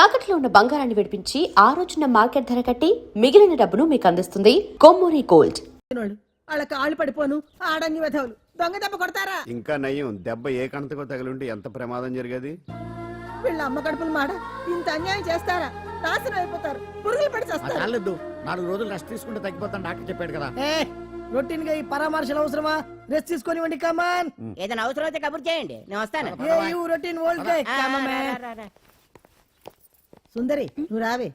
తాకట్లో ఉన్న బంగారాన్ని విడిపించి ఆ రోజున మార్కెట్ ధర కట్టి మిగిలిన డబ్బును మీకు అందిస్తుంది కొమ్మూరి గోల్డ్. వాళ్ళ కాళ్ళు పడిపోను ఆడంగి వెధవులు దొంగ దెబ్బ కొడతారా? ఇంకా నయ్యం, దెబ్బ ఏ కణతకో తగిలింటే ఎంత ప్రమాదం జరిగేది. వీళ్ళ అమ్మ కడుపులు మాడ ఇంత అన్యాయం చేస్తారా? నాశనం అయిపోతారు, పురుగులు పడి చేస్తారు. 4 రోజులు రెస్ట్ తీసుకుంటే తగ్గిపోతాను డాక్టర్ చెప్పాడు కదా. రొటీన్ గా ఈ పరామర్శలు అవసరమా? రెస్ట్ తీసుకొని కమాన్. ఏదైనా అవసరం అయితే కబుర్ చేయండి, నేను వస్తాను. Routine old guy. సుందరి నువ్వు రావే.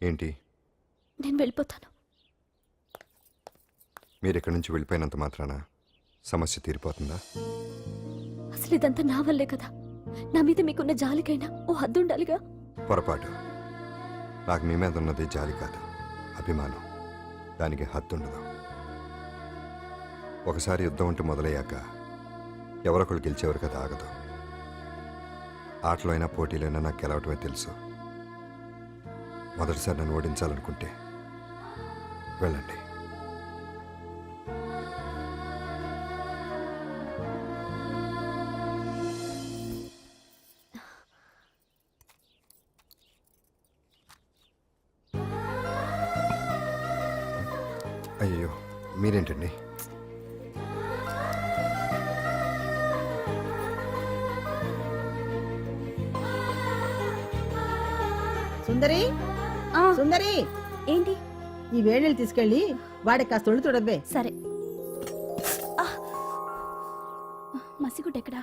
ఏంటి? నేను వెళ్ళిపోతాను. మీరు ఇక్కడి నుంచి వెళ్ళిపోయినంత మాత్రాన సమస్య తీరిపోతుందా? అసలు ఇదంతా నా వల్లే కదా. నా మీద మీకున్న జాలికైనా ఓ హద్దు ఉండాలిగా. పొరపాటు. నాకు మీ మీద ఉన్నది జాలి కాదు, అభిమానం. దానికి హద్దు ఉండదు. ఒకసారి యుద్ధం ఉంటే మొదలయ్యాక ఎవరొకరు గెలిచేవారు కదా ఆగదు. ఆటలో అయినా పోటీలైనా నాకు గెలవటమే తెలుసు. మొదటిసారి నన్ను ఓడించాలనుకుంటే వెళ్ళండి. అయ్యో మీరేంటండి? సుందరి సుందరి, ఏంటి? ఈ వేణీళ్ళు తీసుకెళ్ళి వాడికి కాస్త ఒళ్ళు చూడబ్బే. సరే. మసిగుడ్డ ఎక్కడా?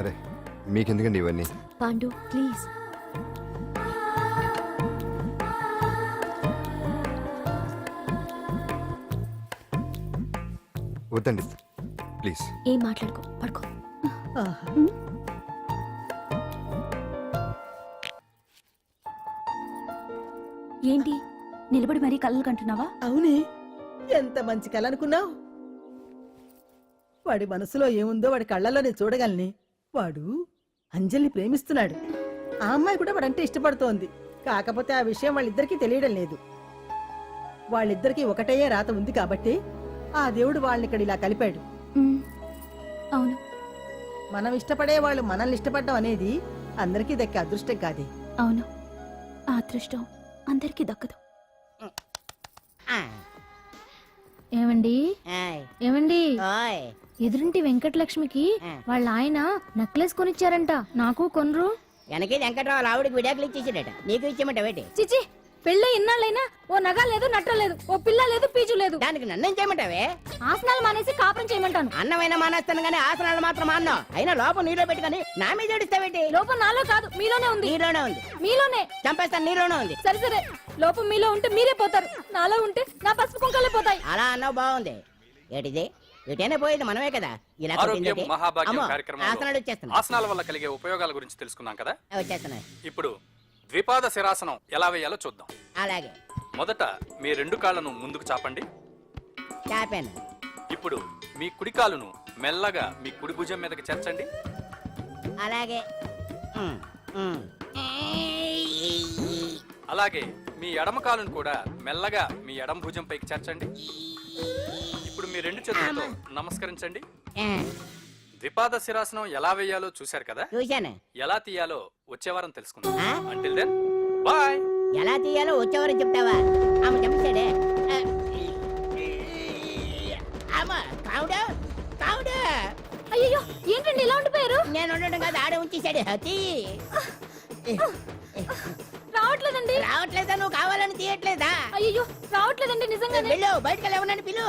అరే మీకెందుకండి ఇవన్నీ? పాండు ప్లీజ్. వద్దండి ప్లీజ్. ఏం మాట్లాడుకో, పడుకో. ఏంటి నిలబడి మరీ కళ్ళు కంటున్నావా? అవునే, ఎంత మంచి కళ అనుకున్నావు. వాడి మనసులో ఏముందో వాడి కళ్ళల్లో నేను చూడగలని. వాడు అంజలిని ప్రేమిస్తున్నాడు. ఆ అమ్మాయి కూడా వాడంటే ఇష్టపడుతోంది. కాకపోతే ఆ విషయం వాళ్ళిద్దరికీ తెలియడం లేదు. వాళ్ళిద్దరికీ ఒకటయ్యే రాత ఉంది కాబట్టి ఆ దేవుడు వాళ్ళని ఇక్కడ ఇలా కలిపాడు. అవును, మనం ఇష్టపడే వాళ్ళు మనల్ని ఇష్టపడడం అనేది అందరికీ దక్కే అదృష్టం కాదే. అవును, ఆ అదృష్టం అందరికీ దక్కదు. ఏమండి ఏమండి, ఓయ్ ఎదురింటి వెంకటలక్ష్మికి వాళ్ళ ఆయన నెక్లెస్ కొనిచ్చారంట. నాకు కొనరు? వెనకే వెంకట్రావు ఆవిడకి విడాకులు ఇచ్చేసాడట, నీకు ఇచ్చేమంట వేటి? చిచి, పెళ్ళి ఇన్నాళ్ళైనా ఓ నగ లేదు, నట్ట లేదు, ఓ పిల్ల లేదు, పీచు లేదు. దానికి నన్నేం చేయమంటావే? ఆసనాలు మానేసి కాపురం చేయమంటాను. అన్నమైనా మానేస్తాను గానీ ఆసనాలు మాత్రం మాన్నో. అయినా లోపం నీలో పెట్టుకొని నా మీద ఏడుస్తావేటి? లోపం నాలో కాదు, మీలోనే ఉంది. నీలోనే ఉంది. మీలోనే చంపేస్తాను, నీలోనే ఉంది. సరే సరే, లోపం మీలో ఉంటే మీరే పోతారు, నాలో ఉంటే నా పసుపు కుంకాలే పోతాయి. అలా అన్నావు, బాగుంది. ఏటిది? ఎటైనా పోయేది మనమే కదా. ఇలా ఆరోగ్యం మహాభాగ్యం ఆసనాలు వచ్చేస్తున్నాయి. ఆసనాల వల్ల కలిగే ఉపయోగాల గురించి తెలుసుకున్నాం కదా. వచ్చేస్తున్నాయి. ఇప్పుడు ద్విపాద శిరాసనం ఎలా వేయాలో చూద్దాం. అలాగే. మొదట మీ 2 కాళ్ళను ముందుకు చాపండి. చాపాను. ఇప్పుడు మీ కుడి కాలును మెల్లగా మీ కుడి భుజం మీదకి చేర్చండి. అలాగే. అలాగే మీ ఎడమ కాలును కూడా మెల్లగా మీ ఎడమ భుజం పైకి చేర్చండి. ఇప్పుడు మీ 2 చేతులతో నమస్కరించండి. ద్విపాద శిరాసనం ఎలా వేయాలో చూశారు కదా. చూశాను. ఎలా తీయాలో వచ్చే వారం తెలుసుకుందాం. Until then bye. ఎలా తీయాలో వచ్చేవారని చెప్తావా? ఆమె చెప్పాడే. అయ్యో, ఏంటండి ఇలా ఉండిపోయారు? నేను ఉండడం కాదు, ఆడే ఉంచేశాడు. రావట్లేదండి. రావట్లేదా? నువ్వు కావాలని తీయట్లేదా? అయ్యో, రావట్లేదండి నిజంగానే. వెళ్ళు, బయటకు వెళ్ళమని పిలు.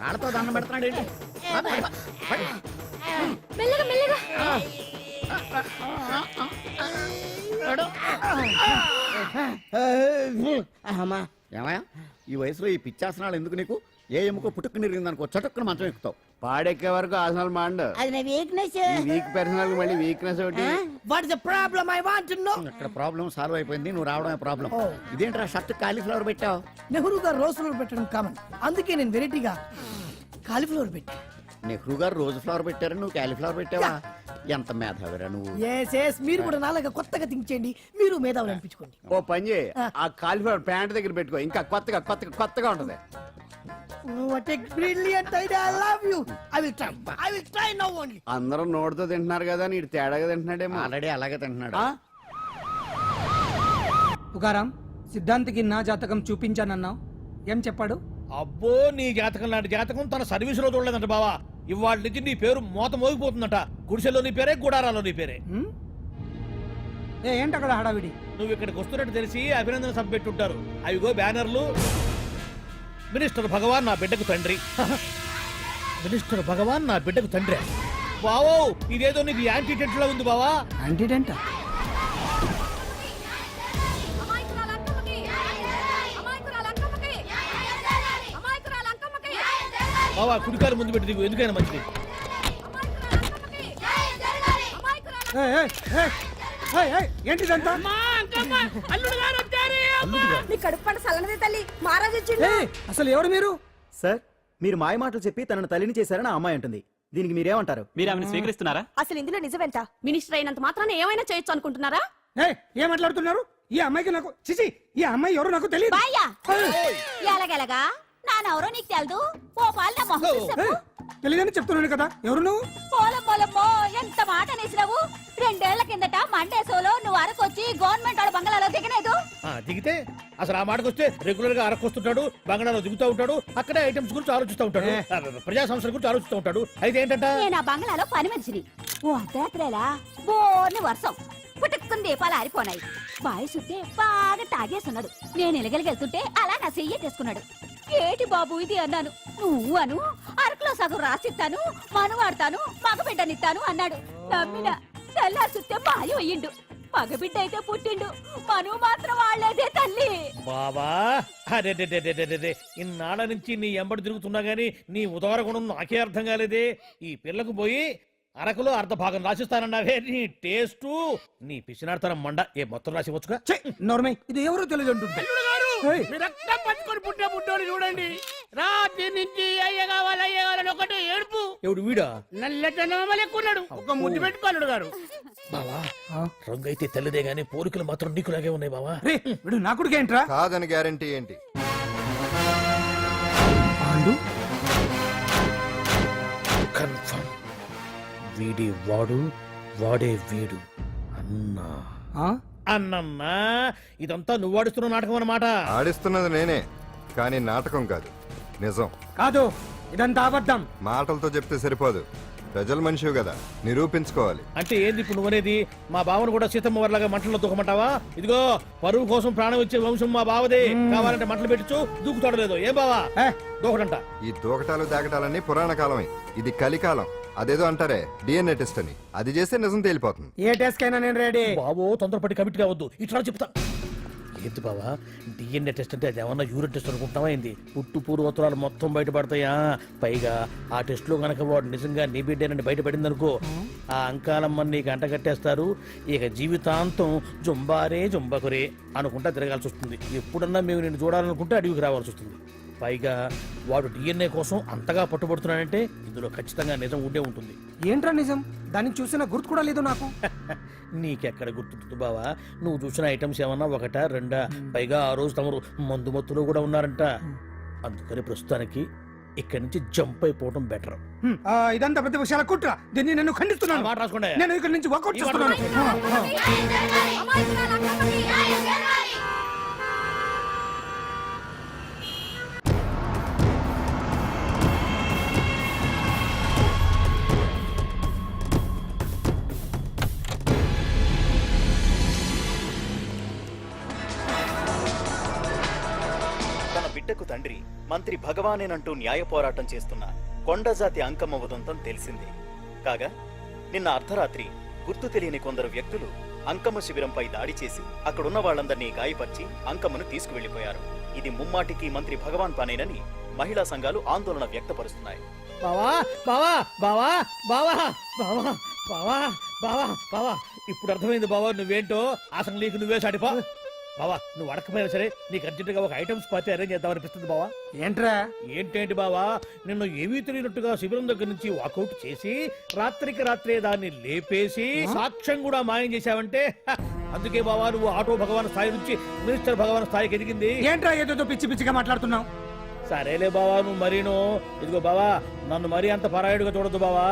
ఆడతో దండం పెడుతున్నాడు ఏంటి? మెల్లగా మెల్లగా. ఏమయ్యా, ఈ వయసులో ఈ పిచ్చాసనాలు ఎందుకు నీకు? ఏ ఎముకో పుట్టుకుని ఇరిగిందనుకో చటుక్కున మంచం ఎక్కుతావు. పాడెక్కే వరకు ఆసనాలు మాండు. అది నా వీక్నెస్. ఈ వీక్ పర్సనల్ మళ్ళీ వీక్నెస్ ఒకటి. What is the problem I want to know. ఇక్కడ ప్రాబ్లం సాల్వ్ అయిపోయింది, నువ్వు రావడమే ప్రాబ్లం. ఇదేంట్రా షర్ట్ కాలీఫ్లవర్ పెట్టావు? నెహ్రూ గారు రోజ్ ఫ్లవర్ పెట్టడం కామన్, అందుకే నేను వెరైటీగా కాలీఫ్లవర్ పెట్టి. నెహ్రూ గారు రోజు ఫ్లవర్ పెట్టారు, నువ్వు కాలీఫ్లవర్ పెట్టావా? ఎంత మేధావిరా నువ్వు. మీరు కూడా నాలాగా కొత్తగా థింక్ చేయండి, మీరు మేధావులు అనిపించుకోండి. ఓ పని చేయి, ఆ కాలిఫ్లవర్ ప్యాంట్ దగ్గర పెట్టుకో, ఇంకా కొత్తగా ఉంటది. What a brilliant idea, I love you. I will try now only. అందరూ నోటితో తింటున్నారు కదా, నీడు తేడాగా తింటున్నాడేమో. ఆల్రెడీ అలాగే తింటున్నాడు. ఆ? పుకారం సిద్ధాంతికి నా జాతకం చూపించానన్నావు, ఏం చెప్పాడు? అబ్బో, నీ జాతకం లాంటి జాతకం తన సర్వీసులో చూడలేదంట బావా. ఇవాళ నుంచి నీ పేరు మోత మోగిపోతుందట. గుడిసెలో నీ పేరే, గుడారాలో నీ పేరే. ఏంటి అక్కడ హడావిడి? నువ్వు ఇక్కడికి వస్తున్నట్టు తెలిసి అభినందన సభ పెట్టుంటారు. అవిగో బ్యానర్లు. మినిస్టర్ భగవాన్ నా బిడ్డకు తండ్రి. మినిస్టర్ భగవాన్ నా బిడ్డకు తండ్రి. బావో, ఇదేదో నీకు యాంటీ టెంట్ లా ఉంది బావా. యాంటీడెంట్? బావా, కుడికారు ముందు పెట్టి దిగు, ఎందుకైనా మంచిది. ఏంటిదంతా? అసలు ఎవరు మీరు? సార్, మీరు మాయ మాటలు చెప్పి తనను తల్లిని చేశారని ఆ అమ్మాయి అంటుంది. దీనికి మీరేమంటారు? మీరు ఆమెను స్వీకరిస్తున్నారా? అసలు ఇందులో నిజమేంట? మినిస్టర్ అయినంత మాత్రాన ఏమైనా చేయొచ్చు అనుకుంటున్నారా? ఏం మాట్లాడుతున్నారు? ఈ అమ్మాయికి నాకు చిచి, ఈ అమ్మాయి ఎవరు నాకు తెలియదు. ఎలాగెలగా నానెవరో నీకు తెలదు. ఓ పాల మొహం చెప్పు. తెలియదని చెప్తున్నాను కదా, ఎవరు నువ్వు? పోలమ్మో ఎంత మాట అనేసినావు. 2 ఏళ్ల కిందట మండేసోలో నువ్వు అరకొచ్చి గవర్నమెంట్ వాళ్ళ బంగ్లాలో దిగలేదు. దిగితే అసలు ఆ మాటకు వస్తే రెగ్యులర్ గా అరకొస్తుంటాడు, బంగాళాలో దిగుతూ ఉంటాడు, అక్కడే ఐటమ్స్ గురించి ఆలోచిస్తూ ఉంటాడు, ప్రజా సంస్థల గురించి ఆలోచిస్తూ ఉంటాడు. అయితే ఏంటంట, నేను ఆ బంగ్లాలో పని మనిషిని. ఓ అర్ధరాత్రేలా బోర్ని వర్షం పుట్టుకుని దీపాలు ఆరిపోనాయి. బాయ్ సుట్టే బాగా తాగేస్తున్నాడు. నేను ఎలగలిగెళ్తుంటే అలా నా చెయ్యి తీసుకున్నాడు. ఏటి బాబు ఇది అన్నాను. నువ్వు అను, అరకులో సగం రాసిస్తాను, మనువాడతాను, మగబిడ్డనిస్తాను అన్నాడు. నమ్మిన తెల్లారి సుట్టే మాయం అయ్యిండు. మగబిడ్డ అయితే పుట్టిండు, మనువు మాత్రం వాళ్లేదే తల్లి. బాబా అరే ఇన్నాళ్ళ నుంచి నీ ఎంబడి తిరుగుతున్నా గానీ నీ ఉదార గుణం నాకే అర్థం కాలేదే. ఈ పిల్లకు పోయి అరకులో అర్ధ భాగం రాసిస్తానన్నావే, నీ టేస్టు, నీ పిచ్చినాడతనం మండ. ఏ మొత్తం రాసి వచ్చుగా. నోర్మై, ఇది ఎవరో తెలియదు అంటుంటే. రక్తం పట్టుకొని పుట్టే పుట్టోడు చూడండి. రాత్రి నుంచి అయ్య కావాలని ఒకటే ఏడుపు. ఎవడు వీడా? నల్లెక్కున్నాడు, ఒక ముద్దు పెట్టుకోలేడు గారు. బావా, రంగు అయితే తెల్లదే గానీ పోలికలు మాత్రం నీకులాగే ఉన్నాయి బావా. వీడు నా కొడుకు ఏంట్రా? కాదని గ్యారంటీ ఏంటి? కన్ఫర్మ్ వీడి వాడు, వాడే వీడు. అన్నా అన్నన్నా, ఇదంతా నువ్వు ఆడిస్తున్న నాటకం అన్నమాట. ఆడిస్తున్నది నేనే, కానీ నాటకం కాదు, నిజం కాదు. ఇదంతా అబద్ధం. మాటలతో చెప్తే సరిపోదు, ప్రజల మనిషివి కదా, నిరూపించుకోవాలి. అంటే ఏంది ఇప్పుడు నువ్వనేది? మా బావను కూడా సీతమ్మ వారిలాగా మంటల్లో దూకమంటావా? ఇదిగో, పరువు కోసం ప్రాణం ఇచ్చే వంశం మా బావదే. కావాలంటే మంటలు పెట్టచ్చు, దూకుతాడలేదు. ఏం బావా దూకడంట? ఈ దూకటాలు దాకటాలన్నీ పురాణ కాలమే, ఇది కలికాలం. అదేదో అంటారే డిఎన్ఏ టెస్ట్ అని, అది చేస్తే నిజం తేలిపోతుంది. ఏ టెస్ట్ కైనా నేను రెడీ. బాబో, తొందరపడి కమిట్ కావద్దు, ఇట్లా చెప్తా. ఏంటి బావా, డిఎన్ఏ టెస్ట్ అంటే అది ఏమన్నా యూరిన్ టెస్ట్ అనుకుంటావా ఏంది? పుట్టు పూర్వోత్తరాలు మొత్తం బయటపడతాయా? పైగా ఆ టెస్ట్ లో గనక వాడు నిజంగా నీ బిడ్డేనని బయటపడింది అనుకో, ఆ అంకాలమ్మని నీకు అంటగట్టేస్తారు. ఇక జీవితాంతం జుంబారే జుంబకురే అనుకుంటా తిరగాల్సి వస్తుంది. ఎప్పుడన్నా మేము నిన్ను చూడాలనుకుంటే అడవికి రావాల్సి వస్తుంది. పైగా వాడు డిఎన్ఏ కోసం అంతగా పట్టుబడుతున్నాడంటే ఇందులో ఖచ్చితంగా నిజం ఉండే ఉంటుంది. ఏంట్రా నిజం? దాన్ని చూసిన గుర్తు కూడా లేదు నాకు. నీకెక్కడ గుర్తుంటుంది బావా? నువ్వు చూసిన ఐటమ్స్ ఏమన్నా ఒకటా రెండా? పైగా ఆ రోజు తమరు మందు మత్తులో కూడా ఉన్నారంట. అందుకని ప్రస్తుతానికి ఇక్కడి నుంచి జంప్ అయిపోవడం బెటర్. ఇదంతా పెద్ద విషయాల కుట్ర. దీన్ని నేను ఖండిస్తున్నాను. మాట రాసుకోండి. నేను ఇక్కడి నుంచి వర్కౌట్ చేస్తున్నాను. బిడ్డకు తండ్రి మంత్రి భగవానేనంటూ న్యాయ పోరాటం చేస్తున్న కొండజాతి అంకమ్మ ఉదంతం తెలిసిందే. కాగా నిన్న అర్ధరాత్రి గుర్తు తెలియని కొందరు వ్యక్తులు అంకమ్మ శిబిరంపై దాడి చేసి అక్కడున్న వాళ్ళందరినీ గాయపరిచి అంకమ్మను తీసుకువెళ్లిపోయారు. ఇది ముమ్మాటికి మంత్రి భగవాన్ పనేనని మహిళా సంఘాలు ఆందోళన వ్యక్తపరుస్తున్నాయి. బావా బావా బావా బావా బావా బావా బావా బావా ఇప్పుడు అర్థమైంది బావా నువ్వేంటో అసలు నీకు నువ్వే సాటిపో బావా. నువ్వు అడకపోయినా సరే నీకు అర్జెంటుగా ఒక ఐటమ్స్ పార్టీ అరేంజ్ చేద్దాం అనిపిస్తుంది బావా. ఏంట్రా ఏంటేంటి బావా, నిన్ను ఏమీ తెలియనట్టుగా శిబిరం దగ్గర నుంచి వాకౌట్ చేసి రాత్రికి రాత్రే దాన్ని లేపేసి సాక్ష్యం కూడా మాయం చేశావంటే అందుకే బావా నువ్వు ఆటో భగవాన్ స్థాయి నుంచి మినిస్టర్ భగవాన్ స్థాయికి ఎదిగింది. ఏంట్రా ఏదో పిచ్చి పిచ్చిగా మాట్లాడుతున్నావు? సరేలే బావా నువ్వు మరీను. ఇదిగో బావా నన్ను మరీ అంత పరాయుడుగా చూడదు బావా.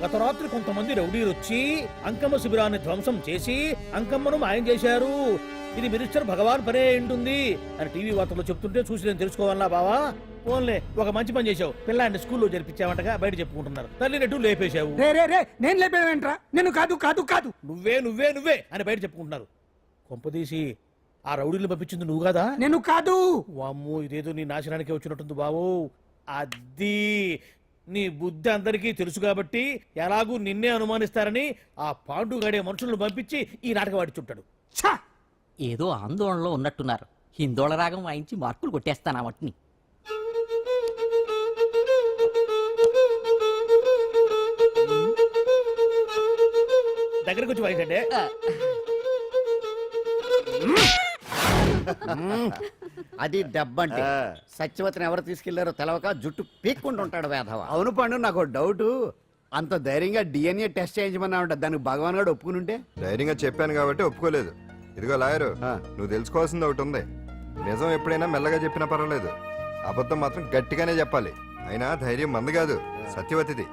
గత రాత్రి కొంతమంది రౌడీలు వచ్చి అంకమ్మ శిబిరాన్ని ధ్వంసం చేసి అంకమ్మను మాయం చేశారు. ఇది మినిస్టర్ భగవాన్ పనే ఉంటుంది అని టీవీ వార్తల్లో చెప్తుంటే చూసి నేను తెలుసుకోవాలా బావా. ఓన్లే ఒక మంచి పని చేశావు, పిల్లాన్ని స్కూల్లో జరిపించావంటగా బయట చెప్పుకుంటున్నారు. తల్లి నెట్టు లేపేశావు. రే నేను లేపేవేంట్రా? నేను కాదు కాదు కాదు నువ్వే నువ్వే నువ్వే అని బయట చెప్పుకుంటున్నారు. కొంపదీసి ఆ రౌడీలు పంపించింది నువ్వు కదా? నేను కాదు. వామ్మో ఇదేదో నీ నాశనానికి వచ్చినట్టుంది బావు. అది నీ బుద్ధి అందరికీ తెలుసు కాబట్టి ఎలాగూ నిన్నే అనుమానిస్తారని ఆ పాండుగాడే మనుషులను పంపించి ఈ నాటకం ఆడిచుంటాడు. ఛా! ఏదో ఆందోళనలో ఉన్నట్టున్నారు. హిందోళ రాగం వాయించి మార్కులు కొట్టేస్తాను వాటిని. దగ్గరకు వచ్చి వాయించండి. అది దెబ్బంటే. సత్యవతిని ఎవరు తీసుకెళ్లారో తెలవక జుట్టు పీక్కుంటూ ఉంటాడు వేధవ. అవును పండు, నాకు డౌట్. అంత ధైర్యంగా డిఎన్ఏ టెస్ట్ చేయించమన్నా ఉంటా, దానికి భగవాన్ గారు ఒప్పుకునుంటే. ధైర్యంగా చెప్పాను కాబట్టి ఒప్పుకోలేదు. ఇదిగో లాయరు, నువ్వు తెలుసుకోవాల్సింది ఒకటి ఉంది. నిజం ఎప్పుడైనా మెల్లగా చెప్పినా పర్వాలేదు, అబద్ధం మాత్రం గట్టిగానే చెప్పాలి. అయినా ధైర్యం మంది కాదు, సత్యవతిది.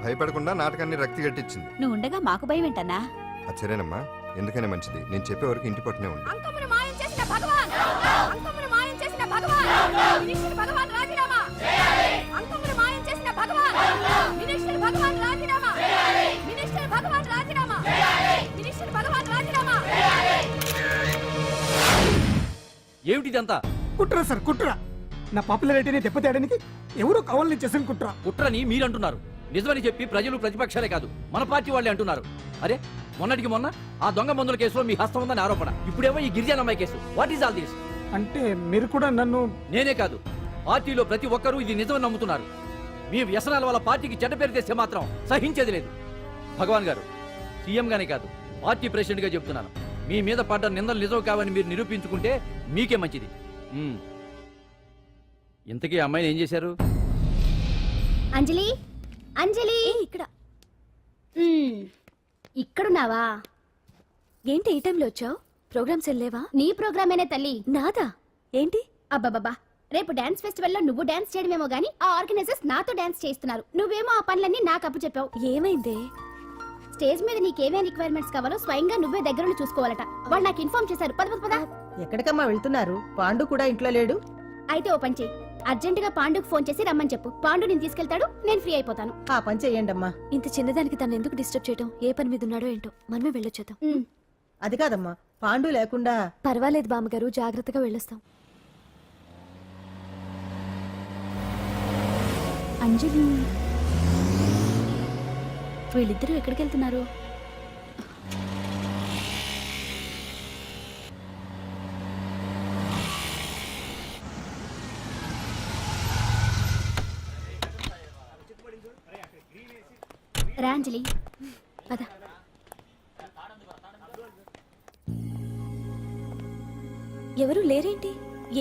భయపడకుండా నాటకాన్ని రక్తి గట్టించింది. నువ్వు ఉండగా మాకు భయం ఏంటన్నా? సరేనమ్మా, ఎందుకనే మంచిది. నేను చెప్పే వరకు ఇంటి పట్టునే ఉంది. అంకమ్మను మాయం చేసిన భగవాన్! అంకమ్మను మాయం చేసిన భగవాన్! మినిస్టర్ భగవాన్ రాజీనామా! అంకమ్మను మాయం చేసిన భగవాన్! మినిస్టర్ భగవాన్ రాజీనామా! మినిస్టర్ భగవాన్ రాజీనామా! మినిస్టర్ భగవాన్ రాజీనామా! ఏమిటిదంతా? కుట్ర సార్, కుట్ర. నా పాపులారిటీని దెబ్బతేయడానికి ఎవరో కావాలని చేసిన కుట్ర. కుట్రని మీరంటున్నారు. నిజమని చెప్పి ప్రజలు ప్రతిపక్షాలే కాదు మన పార్టీ వాళ్ళే అంటున్నారు. అరే మొన్నటికి మొన్న ఆ దొంగ మందుల కేసులో మీ హస్తం ఉందని ఆరోపణ. ఇప్పుడేమో ఈ గిరిజన అమ్మాయి case. What is all this? అంటే మీరు కూడా నన్ను... నేనే కాదు, పార్టీలో ప్రతి ఒక్కరూ ఇది నిజమని నమ్ముతున్నారు. మీ వ్యసనాల వల్ల పార్టీకి చెడ్డ పేరు తెస్తే మాత్రం సహించేది లేదు. భగవాన్ గారు, సీఎం గానే కాదు పార్టీ ప్రెసిడెంట్ గా చెప్తున్నాను, మీ మీద పడ్డ నిందలు నిజం కావని మీరు నిరూపించుకుంటే మీకే మంచిది. ఇంతకీ అమ్మాయిని ఏం చేశారు? అంజలి అంజలి ఇక్కడ ఇక్కడున్నావా? ఏంటి ఈ టైంలో వచ్చావు? ప్రోగ్రామ్స్ వెళ్ళేవా? నీ ప్రోగ్రామేనే తల్లి. నాదా? ఏంటి? అబ్బబ్బబ్బా, రేపు డాన్స్ ఫెస్టివల్ లో నువ్వు డాన్స్ చేయడమేమో గానీ ఆ ఆర్గనైజర్స్ నాతో డాన్స్ చేస్తున్నారు. నువ్వేమో ఆ పనులన్నీ నాకు అప్పు చెప్పావు. ఏమైంది? స్టేజ్ మీద నీకేమేం రిక్వైర్మెంట్స్ కావాలో స్వయంగా నువ్వే దగ్గరుండి చూసుకోవాలట. వాళ్ళు నాకు ఇన్ఫార్మ్ చేశారు. పద పద పద. ఎక్కడికమ్మా వెళ్తున్నారు? పాండు కూడా ఇంట్లో లేడు. అయితే ఓ పని చెయ్యి, అర్జెంటుగా పాండుకు ఫోన్ చేసి రమ్మని చెప్పు. పాండు నేను తీసుకెళ్తాడు, నేను ఫ్రీ అయిపోతాను. ఆ పని చెయ్యండమ్మా. ఇంత చిన్నదానికి తను ఎందుకు డిస్టర్బ్ చేయటం? ఏ పని మీద ఉన్నాడో ఏంటో, మనమే వెళ్ళొచ్చేద్దాం. అది కాదమ్మా, పాండు లేకుండా... పర్వాలేదు బామ్మగారు, జాగ్రత్తగా వెళ్ళొస్తాం. అంజలి, వీళ్ళిద్దరూ ఎక్కడికి వెళ్తున్నారు? రా అంజలి, పద. ఎవరు లేరేంటి?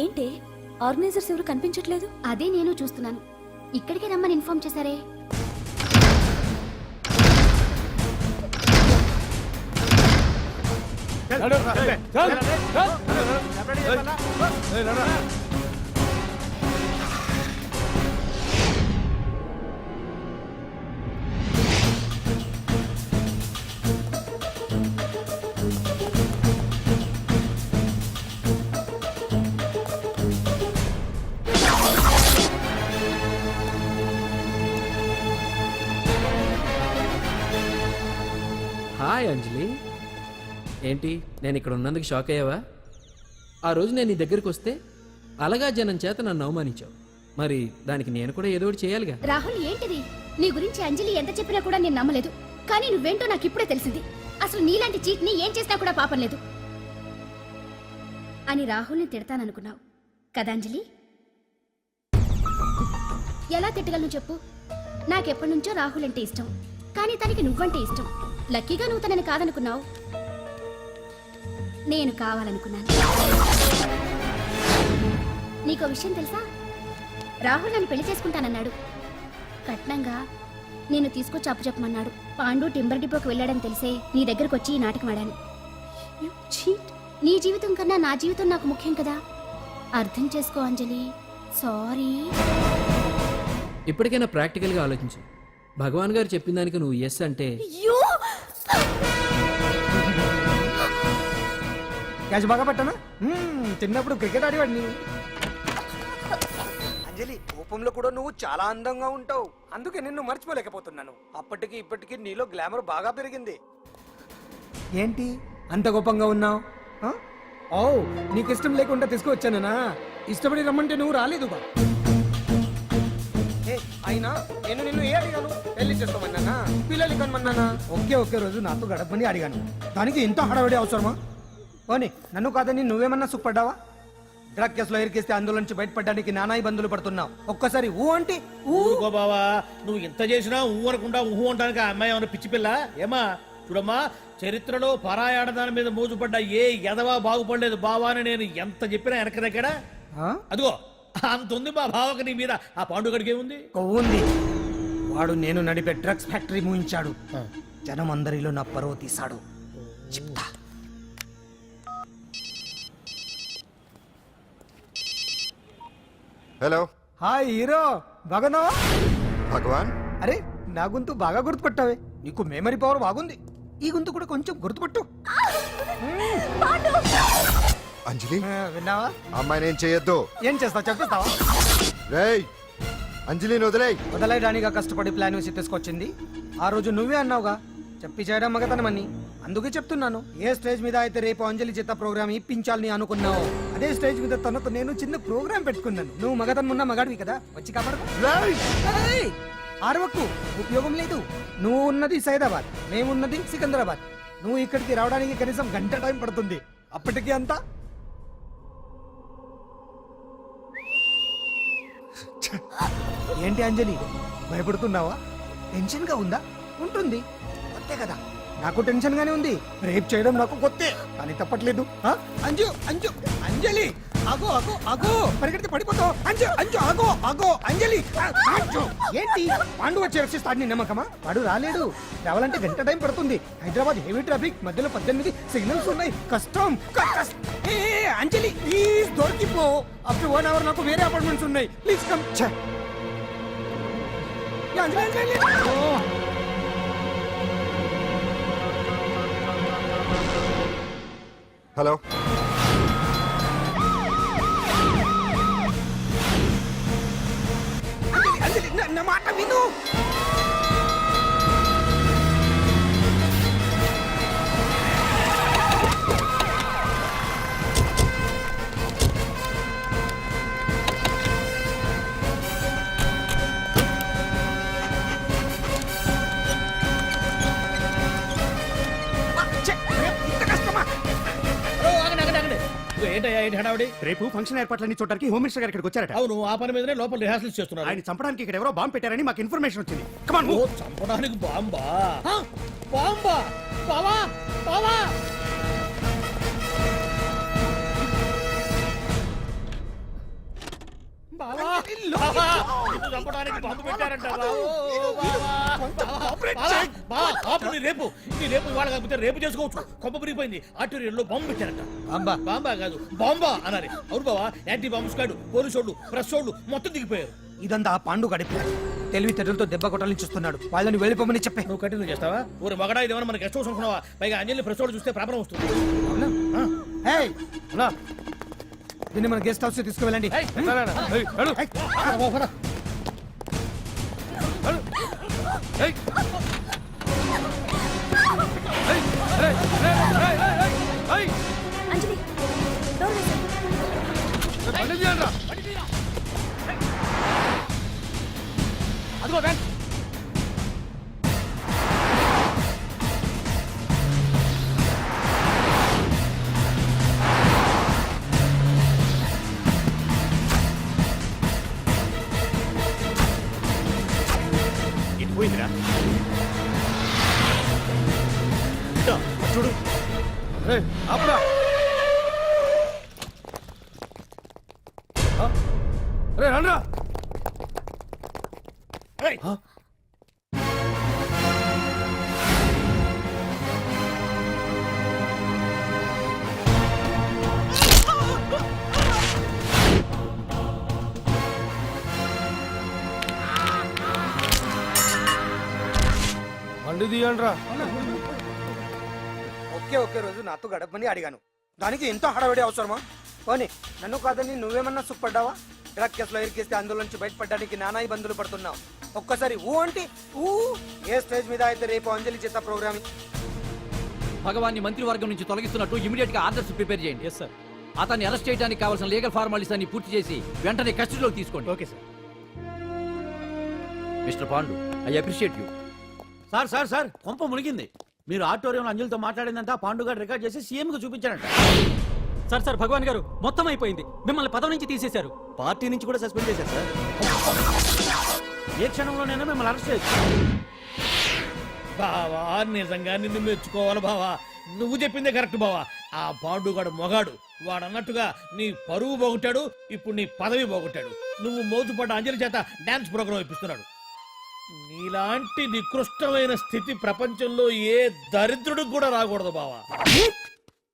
ఏంటి ఆర్గనైజర్స్ ఎవరు కనిపించట్లేదు? అదే నేను చూస్తున్నాను. ఇక్కడికే రమ్మని ఇన్ఫార్మ్ చేశారే. హాయ్ అంజలి, ఏంటి నేను ఇక్కడ ఉన్నందుకు షాక్ అయ్యావా? ఆ రోజు నేను నీ దగ్గరికి వస్తే అలగా జనం చేత నన్ను అవమానించావు. మరి దానికి నేను కూడా ఏదో ఒకటి చేయాలిగా. రాహుల్, ఏంటిది? నీ గురించి అంజలి ఎంత చెప్పినా కూడా నేను నమ్మలేదు. కానీ నువ్వేంటో నాకు ఇప్పుడే తెలిసింది. అసలు నీలాంటి చీట్ ని ఏం చేసినా కూడా పాపం లేదు అని రాహుల్ని తిడతాననుకున్నావు కదా అంజలి? ఎలా తిట్టగలను చెప్పు? నాకెప్పటి నుంచో రాహుల్ అంటే ఇష్టం, కానీ తనకి నువ్వంటే ఇష్టం. లక్కీగా నువ్వు తనని కాదనుకున్నావు, నేను కావాలనుకున్నాను. నీకో విషయం తెలుసా? రాహుల్ నన్ను పెళ్లి చేసుకుంటానన్నాడు. కట్నంగా నేను తీసుకొచ్చి అప్పు చెప్పమన్నాడు. పాండు టింబర్ డిపోకి వెళ్ళాడని తెలిసే నీ దగ్గరకు వచ్చి ఈ నాటకం ఆడాను. You cheat. నీ జీవితం కన్నా నా జీవితం నాకు ముఖ్యం కదా. అర్థం చేసుకో అంజలి. సారీ. ఇప్పటికైనా ప్రాక్టికల్గా ఆలోచించు. భగవాన్ గారు చెప్పిన దానికి నువ్వు ఎస్ అంటే క్యాచ్ బాగా పట్టానా? చిన్నప్పుడు క్రికెట్ ఆడేవాడిని. అంజలి, కోపంలో కూడా నువ్వు చాలా అందంగా ఉంటావు. అందుకే నిన్ను మర్చిపోలేకపోతున్నాను. అప్పటికి ఇప్పటికి నీలో గ్లామర్ బాగా పెరిగింది. ఏంటి అంత కోపంగా ఉన్నావు? ఓ, నీకు ఇష్టం లేకుండా తీసుకువచ్చానా? ఇష్టపడి రమ్మంటే నువ్వు రాలేదుగా. అయినా నేను నిన్ను ఏ అడిగాను? పెళ్లి చేసుకోమన్నానా, పిల్లలు కనమన్నానా? ఒకే రోజు నాతో గడపని అడిగాను. దానికి ఇంత హడావిడి అవసరమా? పోనీ నన్ను కాదని నువ్వేమన్నా సుఖపడ్డావా? డ్రగ్ కేసులో ఇరికిస్తే అందులో నుంచి బయటపడడానికి నానా ఇబ్బందులు పడుతున్నావు. ఒక్కసారి ఊ అంటే ఊరుకో బావా, నువ్వు ఇంత చేసినా ఊ అనకుండా ఊహు అంటానికి ఆ అమ్మాయి ఏమన్నా పిచ్చి పిల్ల ఏమా? చూడమ్మా, చరిత్రలో పరాయాడదాని మీద మోజుపడ్డ ఏ ఎదవా బాగుపడలేదు బావా అని నేను ఎంత చెప్పినా వెనక దగ్గర. అదిగో అంత ఉంది మా బావకి నీ మీద. ఆ పాండుగడికి ఏముంది? కొవ్వుంది. వాడు నేను నడిపే డ్రగ్స్ ఫ్యాక్టరీ మూయించాడు. జనం అందరిలో నా పరువు తీశాడు. చెప్తా. హలో. హాయ్ హీరో, బాగున్నావా? భగవాన్. అరే, నా గొంతు బాగా గుర్తుపట్టావే. నీకు మెమరీ పవర్ బాగుంది. ఈ గొంతు కూడా కొంచెం గుర్తుపట్టు. అంజలి, విన్నావా? అమ్మాయి ఏం చేయొద్దు. ఏం చేస్తావు చెప్పేస్తావా? రేయ్, అంజలిని వదిలేయ్. వదలయడానిగా కష్టపడి ప్లాన్ వేసి తీసుకొచ్చింది. ఆ రోజు నువ్వే అన్నావుగా చెప్పి చేయడం మగతనమని. అందుకే చెప్తున్నాను. ఏ స్టేజ్ మీద అయితే రేపు అంజలి చేత ప్రోగ్రామ్ ఇప్పించాలని అనుకున్నావు, అదే స్టేజ్ మీద తనతో నేను చిన్న ప్రోగ్రామ్ పెట్టుకున్నాను. నువ్వు మగతనం ఉన్న మగాడివి కదా, వచ్చి కాపాడు. ఆరవకు, ఉపయోగం లేదు. నువ్వు ఉన్నది సైదాబాద్, మేమున్నది సికింద్రాబాద్. నువ్వు ఇక్కడికి రావడానికి కనీసం గంట టైం పడుతుంది. అప్పటికి అంతా ఏంటి అంజలి, భయపడుతున్నావా? టెన్షన్ గా ఉందా? ఉంటుంది, కొత్తే కదా. నాకు టెన్షన్ గానే ఉంది. రేప్ చేయడం నాకు కొత్తే, కానీ తప్పట్లేదు. అంజు అంజు అంజలి, ఆగో ఆగో ఆగో, పరిగెడితే పడిపోతావు. అంజు అంజు ఆగో ఆగో అంజలి. అంజు, ఏంటి పాండు వచ్చి రక్షిస్తాడు నీ నమ్మకమా? వాడు రాలేడు. రావాలంటే గంట టైం పడుతుంది. హైదరాబాద్ హెవీ ట్రాఫిక్, మధ్యలో 18 సిగ్నల్స్ ఉన్నాయి. కష్టం. ఏ అంజలి, ప్లీజ్ దొరికిపో. ఆఫ్టర్ 1 అవర్ నాకు వేరే అపార్ట్మెంట్స్ ఉన్నాయి. Please come. Anjali, hello. Anjali, నా మాట విను. ఏంటయ్యా ఏంటి హడావుడి? రేపు ఫంక్షన్ ఏర్పాట్లన్నీ చూడడానికి హోమ్ మినిస్టర్ గారు ఇక్కడికి వచ్చారట. అవును, ఆ పని మీదనే లోపల రిహార్సల్స్ చేస్తున్నారు. ఆయన చంపడానికి ఇక్కడ ఎవరో బాంబు పెట్టారని మాకు ఇన్ఫర్మేషన్ వచ్చింది. కమాన్. ఓ, చంపడానికి బాంబా? బాంబా? బావా బావా, చంపడానికి బాంబు పెట్టారంటారా? రేపు ఇవాళ కాకపోతే రేపు చేసుకోవచ్చు. కొంప మురిగిపోయింది. ఆర్టీరియల్లో బాంబు పెట్టారంట. బాంబా కాదు, బాంబా అనాలి. అవును బావా, యాంటీ బాంబు స్క్వాడ్, పోలీసు వాళ్ళు, ప్రెస్ వాళ్ళు మొత్తం దిగిపోయారు. ఇదంతా ఆ పాండు గడిపి తెలివితేటలతో దెబ్బ కొట్టాలని చూస్తున్నాడు. వాళ్ళని వెళ్ళిపోమని చెప్పే. నువ్వు కంటిన్యూ చేస్తావా? ఊరి మగడా ఇదేమన్నా మన గెస్ట్ హౌస్ అనుకున్నావా? పైగా అంజలి ప్రెస్ వాళ్ళు చూస్తే ప్రాబ్లం వస్తుంది. దీన్ని మన గెస్ట్ హౌస్ తీసుకువెళ్ళండి. అంజలి, డోర్ వేసేయ్. అదిగో వ్యాన్. పోయిందిరా చూడు ఆపురా రే రండ్రా బండి తీయండ్రా ఒకే రోజు నాతో గడపని అడిగాను దానికి ఎంతో హడావిడి అవసరమా పోనీ నన్ను కాదని నువ్వేమన్నా సుఖపడ్డావా డ్రగ్ కేసులో ఇరికిస్తే అందులో నుంచి బయటపడడానికి నానా ఇబ్బందులు పడుతున్నావు ఒక్కసారి ఊ అంటే ఊ ఏ స్టేజ్ మీద అయితే రేపు అంజలి చేత ప్రోగ్రామ్ భగవాన్ని మంత్రివర్గం నుంచి తొలగిస్తున్నట్టు ఇమీడియట్ గా ఆర్డర్స్ ప్రిపేర్ చేయండి సార్ అతన్ని అరెస్ట్ చేయడానికి కావాల్సిన లీగల్ ఫార్మాలిటీస్ అన్ని పూర్తి చేసి వెంటనే కస్టడీలోకి తీసుకోండి okay sir mister Pandu I appreciate you sir sir sir కొంప మునిగింది మీరు ఆడిటోరియంలో అంజలితో మాట్లాడిందంతా పాండు గారు రికార్డ్ చేసి సీఎం కు చూపించారంట సార్ సార్ భగవాన్ గారు మొత్తం అయిపోయింది మిమ్మల్ని పదవి నుంచి తీసేశారు పార్టీ నుంచి కూడా సస్పెండ్ చేశారు సార్ ఏ క్షణంలోనైనా మిమ్మల్ని అరెస్ట్ చేయొచ్చు బావా నిజంగా నిన్ను మెచ్చుకోవాలి బావా నువ్వు చెప్పిందే కరెక్ట్ బావా ఆ పాండుగాడు మొగాడు వాడు అన్నట్టుగా నీ పరువు పోగొట్టాడు ఇప్పుడు నీ పదవి పోగొట్టాడు నువ్వు మోతుపడ్డ అంజలి చేత డాన్స్ ప్రోగ్రాం ఇప్పిస్తున్నాడు నీలాంటి నికృష్టమైన స్థితి ప్రపంచంలో ఏ దరిద్రుడికి కూడా రాకూడదు బావా